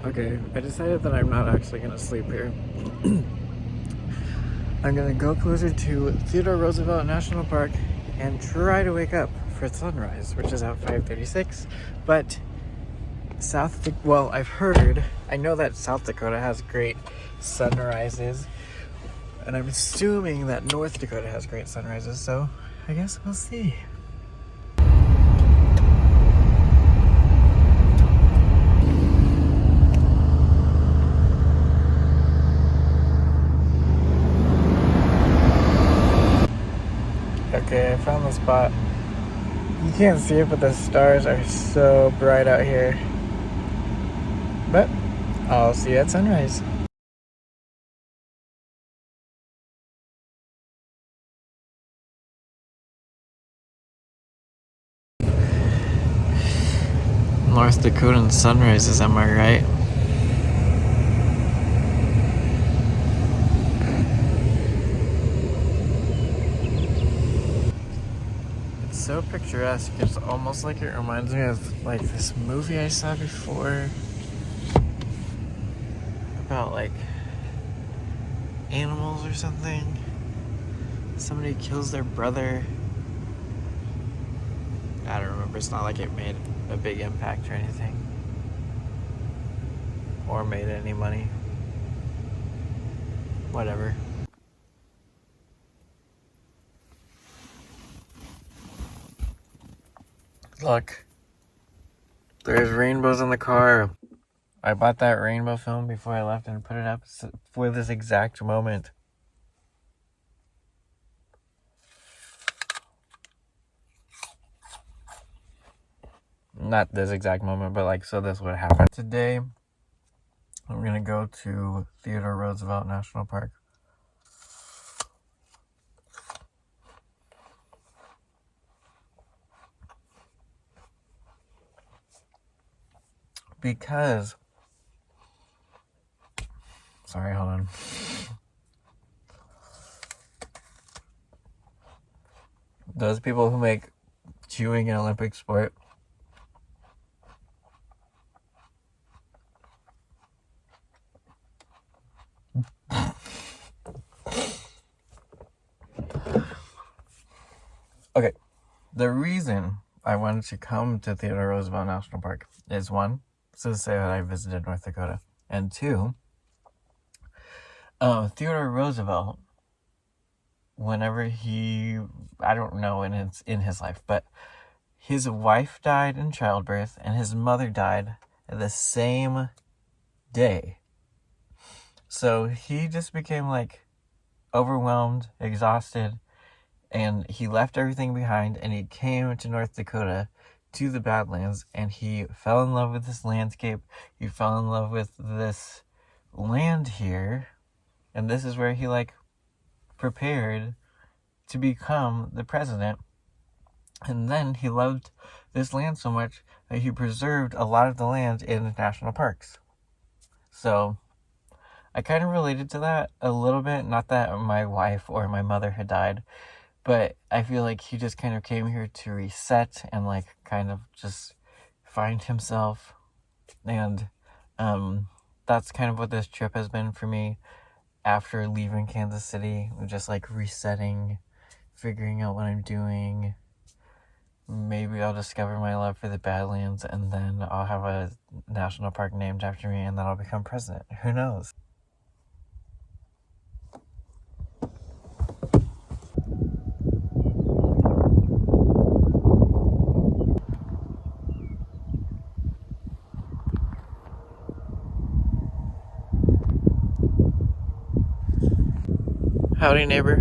Okay, I decided that I'm not actually gonna sleep here. I'm gonna go closer to Theodore Roosevelt National Park and try to wake up for sunrise, which is at 5:36. But I know that South Dakota has great sunrises, and I'm assuming that North Dakota has great sunrises, so I guess we'll see. Okay, I found the spot. You can't see it, but the stars are so bright out here. But I'll see you at sunrise. North Dakotan sunrises, am I right? It's so picturesque. It's almost like it reminds me of like this movie I saw before about like animals or something. Somebody kills their brother. I don't remember. It's not like it made a big impact or anything, or made any money. Whatever. Look, there's rainbows in the car. I bought that rainbow film before I left and put it up for this exact moment. Not this exact moment, but like, so this would happen. Today, I'm gonna go to Theodore Roosevelt National Park. Because, sorry, hold on. Those people who make chewing an Olympic sport, okay, the reason I wanted to come to Theodore Roosevelt National Park is one, so to say that I visited North Dakota, and two, Theodore Roosevelt, whenever I don't know in his life, but his wife died in childbirth and his mother died the same day. So he just became like overwhelmed, exhausted, and he left everything behind and he came to North Dakota, to the Badlands, and he fell in love with this landscape. He fell in love with this land here, and this is where he like prepared to become the president. And then he loved this land so much that he preserved a lot of the land in national parks. So I kind of related to that a little bit. Not that my wife or my mother had died, but I feel like he just kind of came here to reset and like kind of just find himself. And that's kind of what this trip has been for me after leaving Kansas City. Just like resetting, figuring out what I'm doing. Maybe I'll discover my love for the Badlands, and then I'll have a national park named after me, and then I'll become president. Who knows? Howdy, neighbor.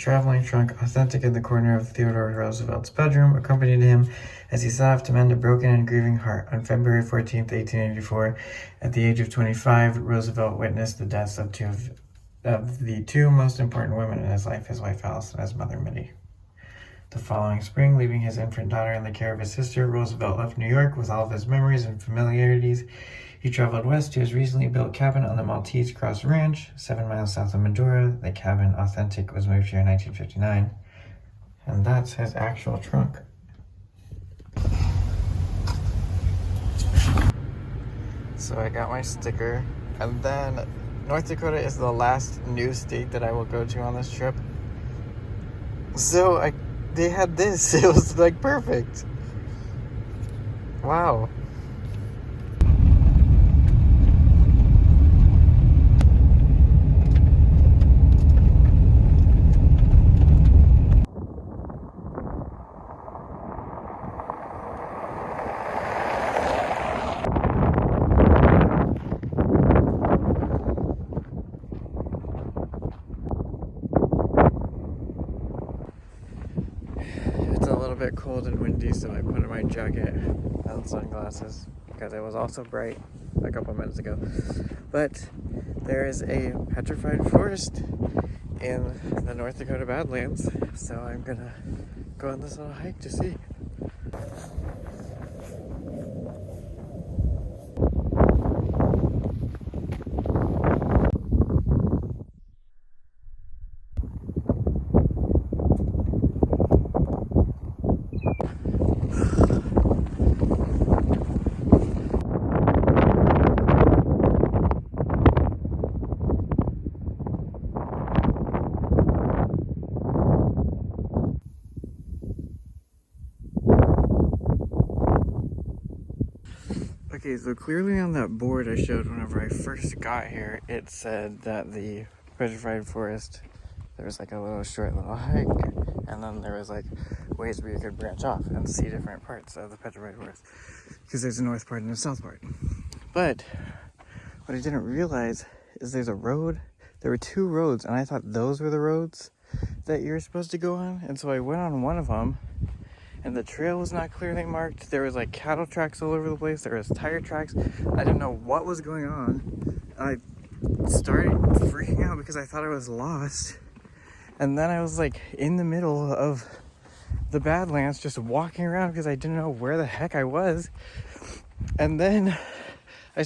traveling trunk, authentic in the corner of Theodore Roosevelt's bedroom, accompanied him as he set off to mend a broken and grieving heart. On February 14th, 1884, at the age of 25, Roosevelt witnessed the deaths of the two most important women in his life, his wife Alice and his mother Mittie. The following spring, leaving his infant daughter in the care of his sister, Roosevelt left New York with all of his memories and familiarities. He traveled west to his recently built cabin on the Maltese Cross Ranch, 7 miles south of Medora. The cabin, authentic, was moved here in 1959. And that's his actual trunk. So I got my sticker, and then North Dakota is the last new state that I will go to on this trip. So they had this. It was like perfect. Wow. It's a little bit cold and windy, so I put on my jacket and sunglasses because it was also bright a couple minutes ago. But there is a petrified forest in the North Dakota Badlands, so I'm gonna go on this little hike to see. Okay, so clearly on that board I showed whenever I first got here, it said that the petrified forest, there was like a short little hike, and then there was like ways where you could branch off and see different parts of the petrified forest, because there's a north part and a south part. But what I didn't realize is there's a road. There were 2 roads, and I thought those were the roads that you're supposed to go on, and so I went on one of them, and the trail was not clearly marked. There was like cattle tracks all over the place. There was tire tracks. I didn't know what was going on. I started freaking out because I thought I was lost. And then I was like in the middle of the Badlands just walking around because I didn't know where the heck I was. And then I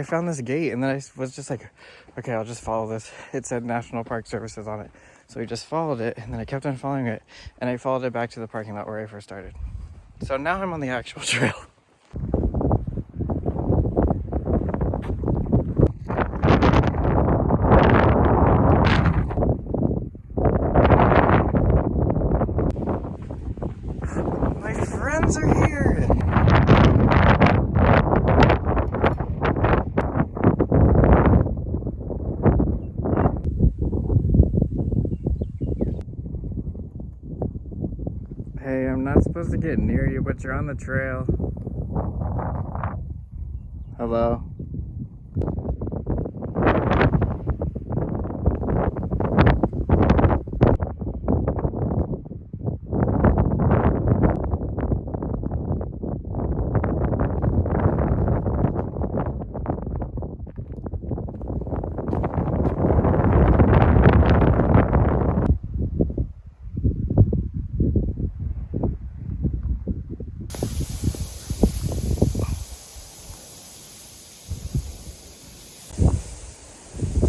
found this gate, and then I was just like, okay, I'll just follow this. It said National Park Services on it. So we just followed it, and then I kept on following it, and I followed it back to the parking lot where I first started. So now I'm on the actual trail. My friends are here! Hey, I'm not supposed to get near you, but you're on the trail. Hello?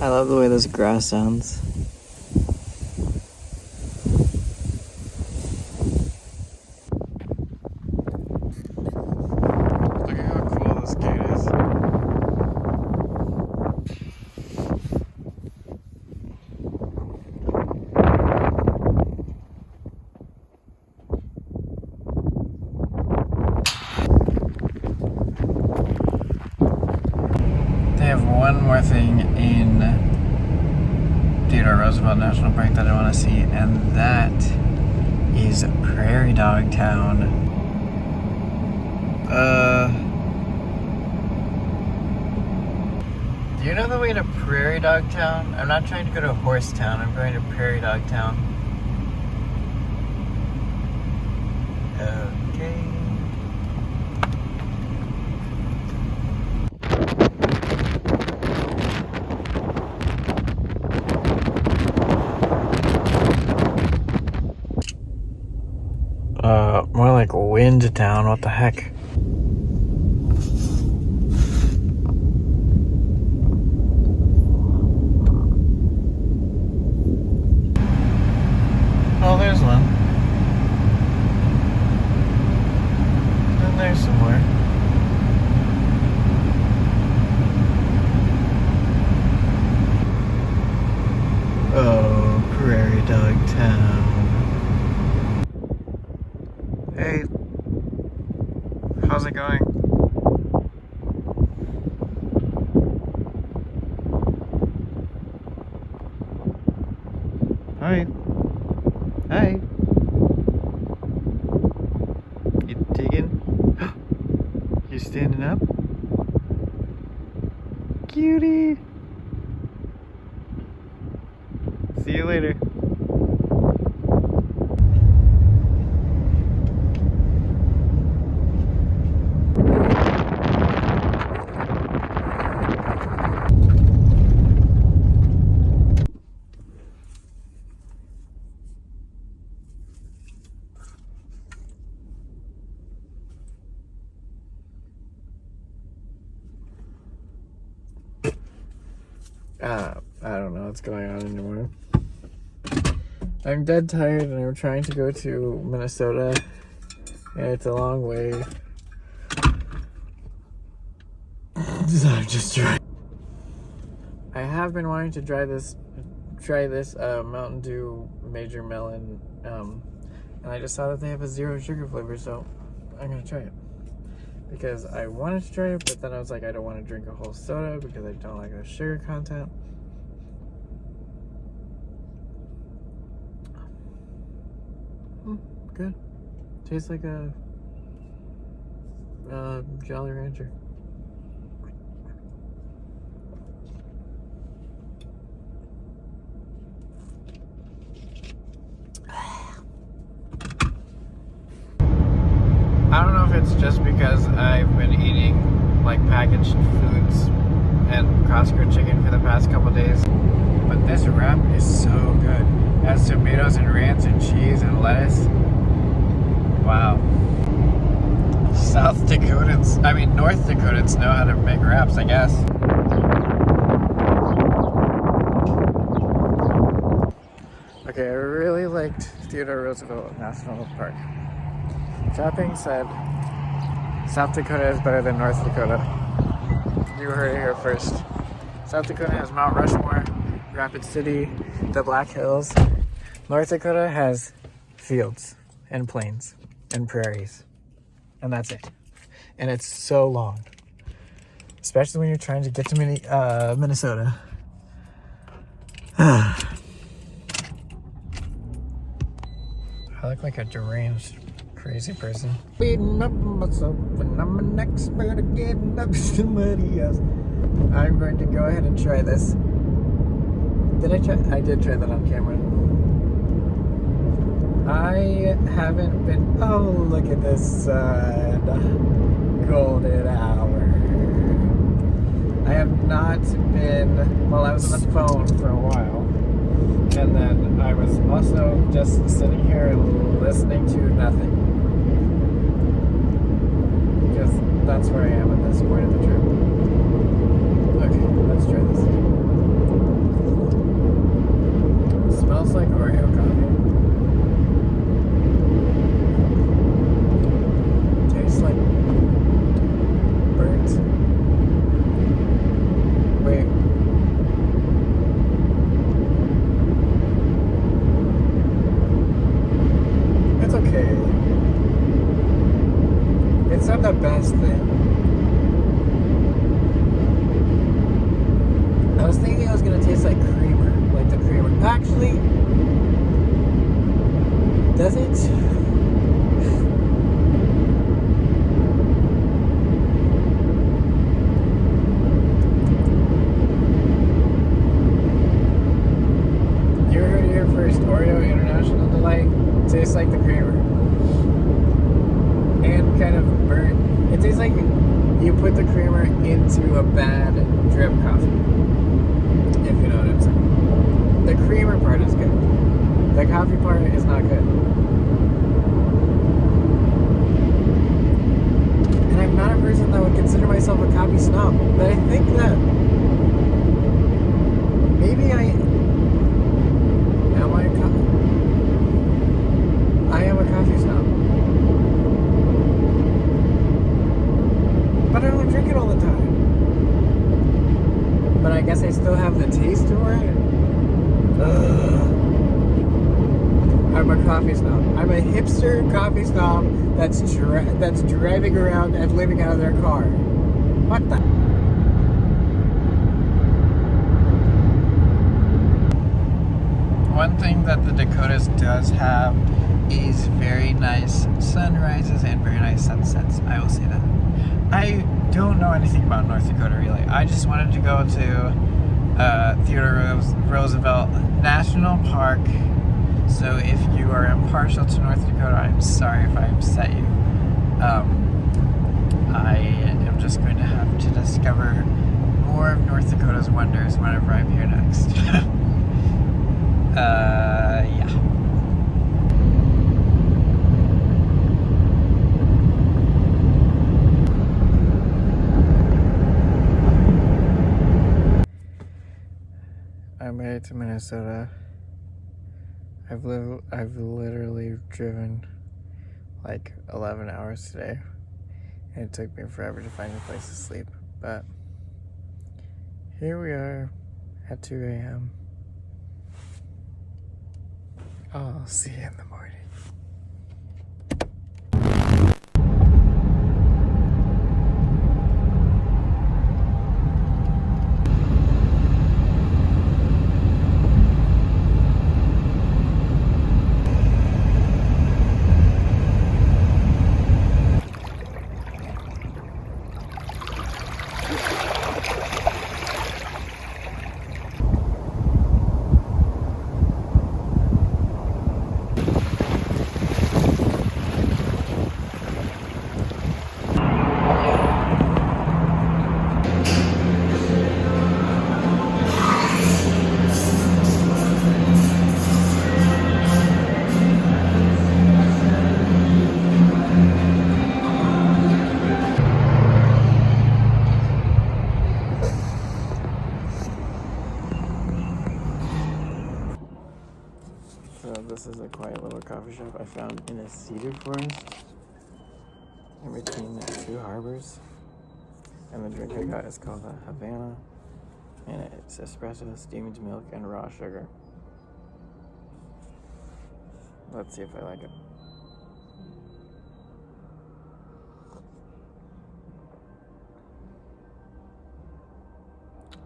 I love the way this grass sounds. Look at how cool this gate is. They have one more thing in Theodore Roosevelt National Park that I want to see, and that is Prairie Dog Town. Do you know the way to Prairie Dog Town? I'm not trying to go to Horse Town, I'm going to Prairie Dog Town. More like wind down. What the heck? Oh, there's one. And there's some more. Oh, Prairie Dog Town. Hey, how's it going? Hi. Hi. You digging? You standing up? Cutie. See you later. I don't know what's going on anymore. I'm dead tired and I'm trying to go to Minnesota and it's a long way. So I'm just trying. I have been wanting to try this Mountain Dew Major Melon, and I just saw that they have a zero sugar flavor, so I'm gonna try it. Because I wanted to try it, but then I was like, I don't want to drink a whole soda because I don't like the sugar content. Good. Tastes like a Jolly Rancher. I don't know if it's just because I've been eating like packaged foods and Costco chicken for the past couple days, but this wrap is so good. It has tomatoes and ranch and cheese and lettuce. Wow. North Dakotans know how to make wraps, I guess. Okay, I really liked Theodore Roosevelt National Park. That being said, South Dakota is better than North Dakota. You heard it here first. South Dakota has Mount Rushmore, Rapid City, the Black Hills. North Dakota has fields and plains and prairies. And that's it. And it's so long. Especially when you're trying to get to Minnesota. I look like a deranged, crazy person. Beating up myself when I'm an expert at getting up somebody else. I'm going to go ahead and try this. Did I try? I did try that on camera. I haven't been. Oh, look at this sun. Golden hour. I have not been. Well, I was on the phone for a while. And then I was also just sitting here listening to nothing. Because that's where I am at this point of the trip. Okay, let's try this. It smells like Oreo coffee. Tastes like burnt. Wait. It's okay. It's not the best thing. I was thinking it was gonna taste like creamer, like the creamer. Actually, does it? You heard it here first. Oreo International Delight tastes like the creamer. And kind of burnt. It tastes like you put the creamer into a bad drip coffee. If you know what I'm saying. The creamer part is good. The coffee part is not good. coffee snob. But I don't drink it all the time. But I guess I still have the taste for it. Ugh. I'm a coffee snob. I'm a hipster coffee snob that's driving around and living out of their car. What the? One thing that the Dakotas does have is very nice sunrises and very nice sunsets. I will say that. I don't know anything about North Dakota, really. I just wanted to go to Theodore Roosevelt National Park. So if you are impartial to North Dakota, I'm sorry if I upset you. I am just going to have to discover more of North Dakota's wonders whenever I'm here next. Yeah. I made it to Minnesota. I've literally driven like 11 hours today, and it took me forever to find a place to sleep, but here we are at 2 a.m. I'll see you in the morning. So this is a quiet little coffee shop I found in a cedar forest in between two harbors. And the drink I got is called a Havana, and it's espresso, steamed milk, and raw sugar. Let's see if I like it.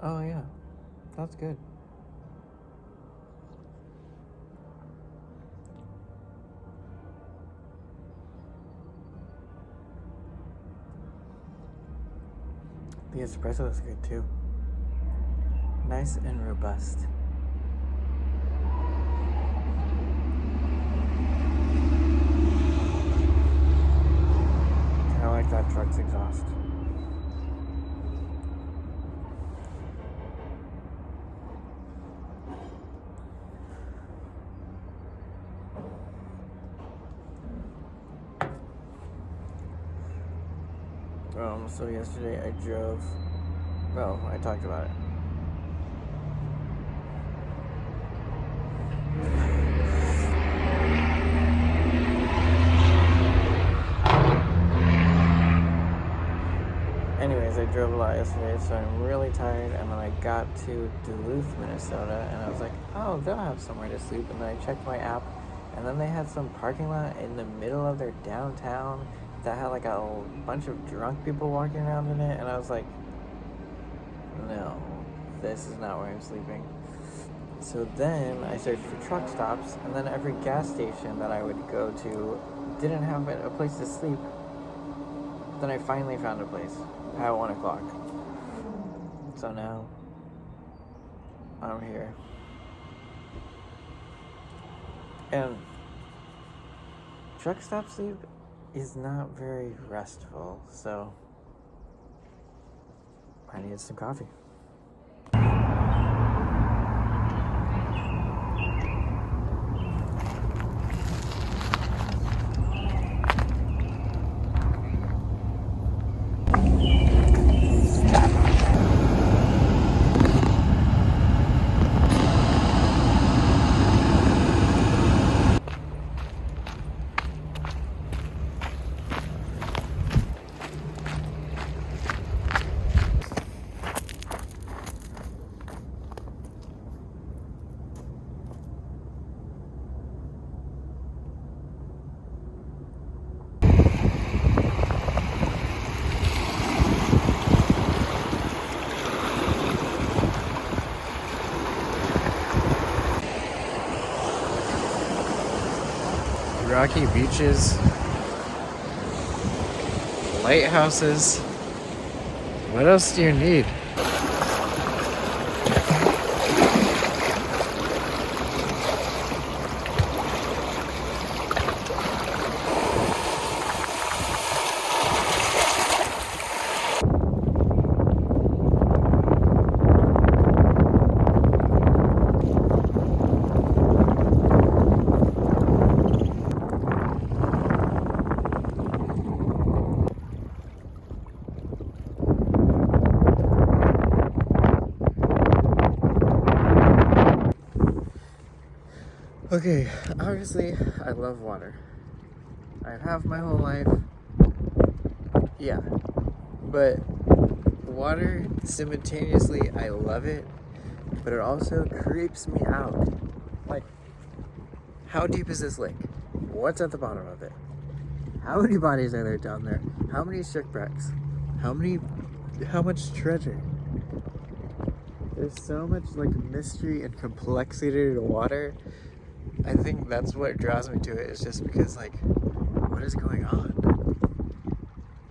Oh yeah, that's good. The espresso is good too. Nice and robust. I like that truck's exhaust. So yesterday I drove, well, I talked about it. Anyways, I drove a lot yesterday, so I'm really tired, and then I got to Duluth, Minnesota, and I was like, oh, they'll have somewhere to sleep, and then I checked my app, and then they had some parking lot in the middle of their downtown that had like a bunch of drunk people walking around in it, and I was like, no, this is not where I'm sleeping. So then I searched for truck stops, and then every gas station that I would go to didn't have a place to sleep. Then I finally found a place at 1 o'clock. So now I'm here. And truck stop sleep is not very restful, so I needed some coffee. rocky beaches, lighthouses. What else do you need? Okay, obviously, I love water. I have my whole life. Yeah. But water, simultaneously, I love it, but it also creeps me out. Like, how deep is this lake? What's at the bottom of it? How many bodies are there down there? How many shipwrecks? How much treasure? There's so much like mystery and complexity to water. I think that's what draws me to it, is just because, like, what is going on?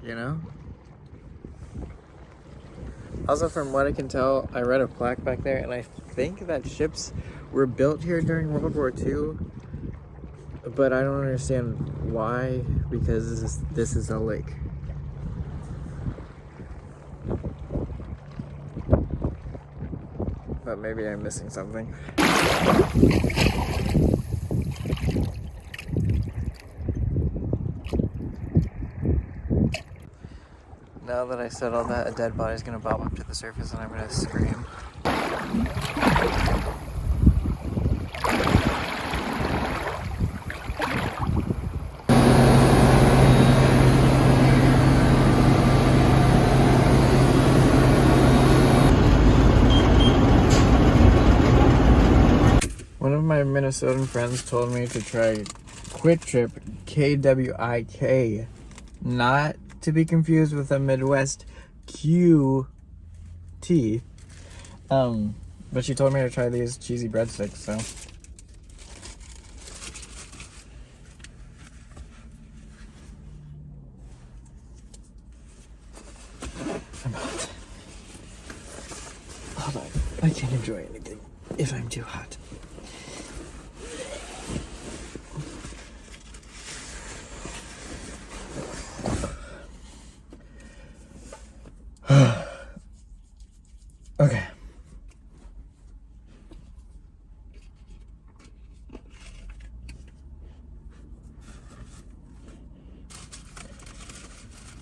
You know? Also, from what I can tell, I read a plaque back there, and I think that ships were built here during World War II, but I don't understand why, because this is a lake. But maybe I'm missing something. Now that I said all that, a dead body's gonna bob up to the surface and I'm gonna scream. One of my Minnesotan friends told me to try Quick Trip, KWIK, not to be confused with a Midwest QT. But she told me to try these cheesy breadsticks, so. I'm hot. Hold on. I can't enjoy anything if I'm too hot. Okay.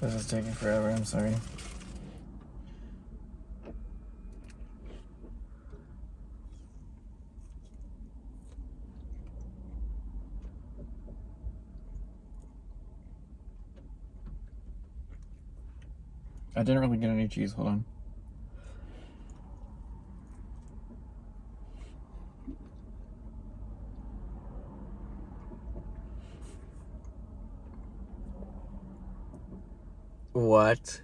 This is taking forever, I'm sorry. I didn't really get any cheese, hold on. What?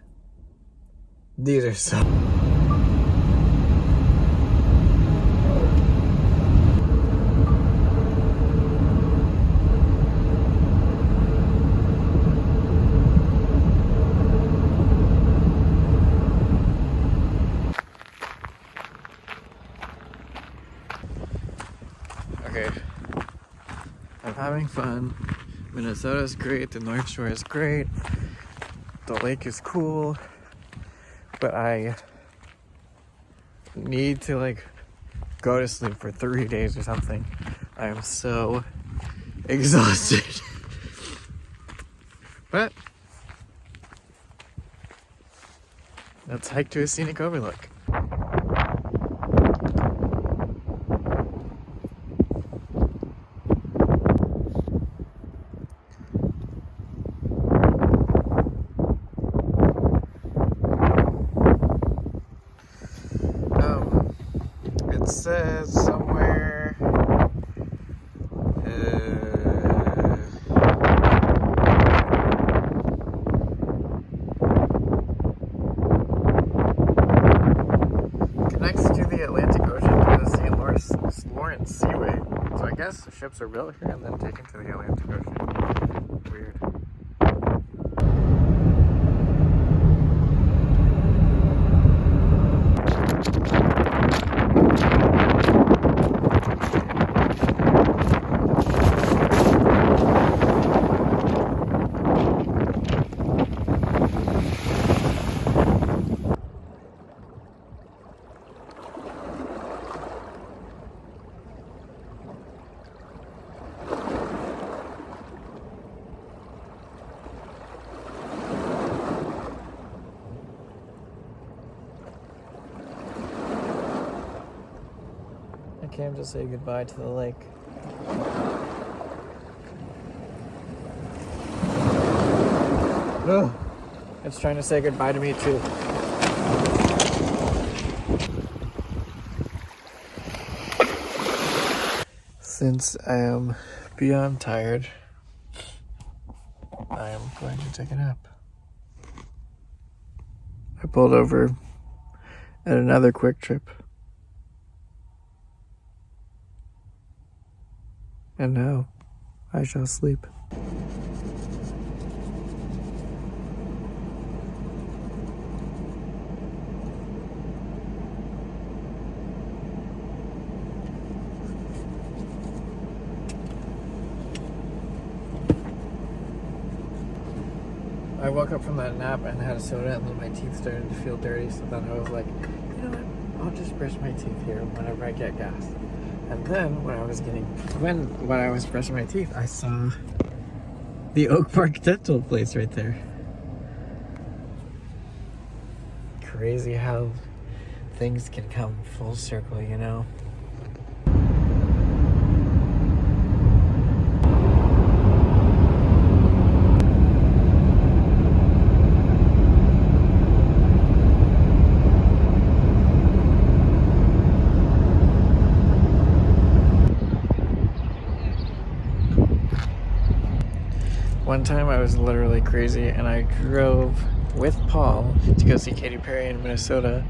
These are so... Okay. I'm having fun. Minnesota's great, the North Shore is great. The lake is cool, but I need to like go to sleep for 3 days or something. I am so exhausted. But let's hike to a scenic overlook. It says somewhere connects to the Atlantic Ocean through the St. Lawrence Seaway. So I guess ships are built here and then taken to the Atlantic Ocean. came to say goodbye to the lake. Oh, it's trying to say goodbye to me too. Since I am beyond tired, I am going to take a nap. I pulled over at another Quick Trip. And now I shall sleep. I woke up from that nap and had a soda, and then my teeth started to feel dirty, so then I was like, you know what, I'll just brush my teeth here whenever I get gas. And then when I was brushing my teeth, I saw the Oak Park dental place right there. Crazy how things can come full circle, you know? One time I was literally crazy and I drove with Paul to go see Katy Perry in Minnesota,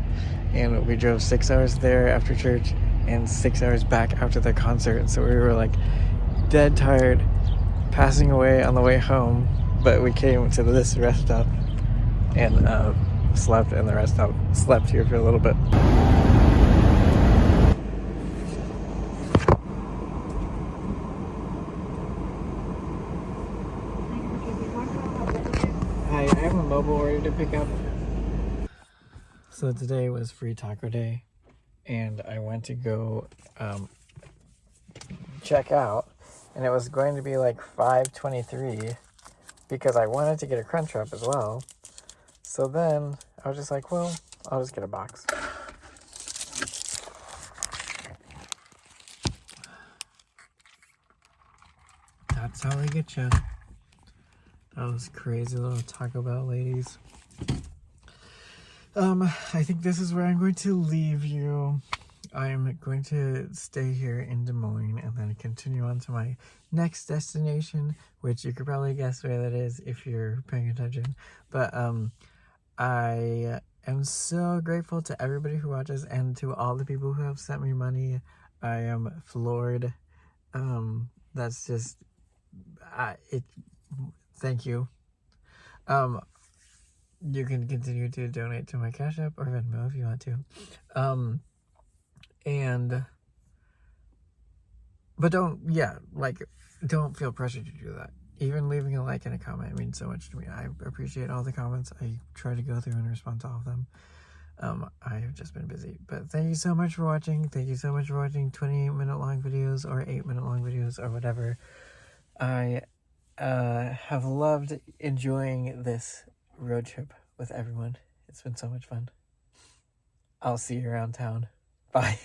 and we drove 6 hours there after church and 6 hours back after the concert, so we were like dead tired, passing away on the way home, but we came to this rest stop and slept in the rest stop, slept here for a little bit. I have a mobile order to pick up. So today was free taco day, and I went to go check out, and it was going to be like $5.23 because I wanted to get a crunch wrap as well. So then I was just like, well, I'll just get a box. That's how they get you. Those crazy little Taco Bell ladies. I think this is where I'm going to leave you. I'm going to stay here in Des Moines and then continue on to my next destination, which you could probably guess where that is if you're paying attention. But I am so grateful to everybody who watches and to all the people who have sent me money. I am floored. That's just thank you. You can continue to donate to my CashApp or Venmo if you want to. But don't feel pressured to do that. Even leaving a like and a comment means so much to me. I appreciate all the comments. I try to go through and respond to all of them. I have just been busy. But thank you so much for watching. Thank you so much for watching 28-minute long videos or 8-minute long videos or whatever. I have loved enjoying this road trip with everyone. It's been so much fun. I'll see you around town. Bye.